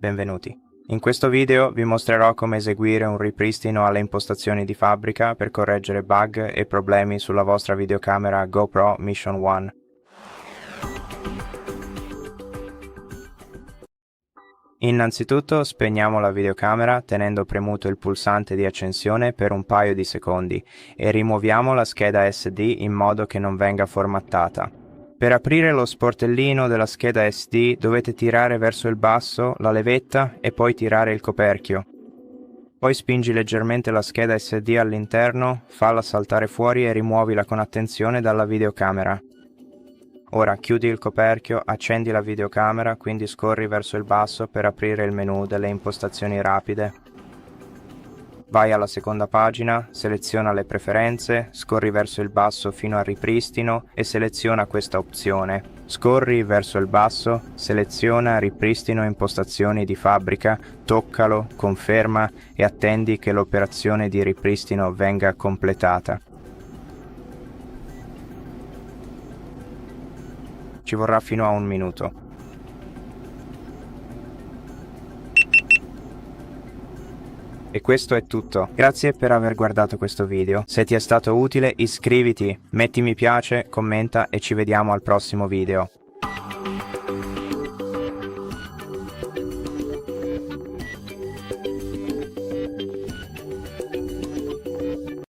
benvenuti. In questo video vi mostrerò come eseguire un ripristino alle impostazioni di fabbrica per correggere bug e problemi sulla vostra videocamera GoPro Mission 1. Innanzitutto spegniamo la videocamera tenendo premuto il pulsante di accensione per un paio di secondi e rimuoviamo la scheda SD in modo che non venga formattata. Per aprire lo sportellino della scheda SD dovete tirare verso il basso la levetta e poi tirare il coperchio. Poi spingi leggermente la scheda SD all'interno, falla saltare fuori e rimuovila con attenzione dalla videocamera. Ora chiudi il coperchio, accendi la videocamera, quindi scorri verso il basso per aprire il menu delle impostazioni rapide. Vai alla seconda pagina, seleziona le preferenze, scorri verso il basso fino al ripristino e seleziona questa opzione. Scorri verso il basso, seleziona ripristino impostazioni di fabbrica, toccalo, conferma e attendi che l'operazione di ripristino venga completata. Ci vorrà fino a 1 minuto. E questo è tutto. Grazie per aver guardato questo video. Se ti è stato utile iscriviti, metti mi piace, commenta e ci vediamo al prossimo video.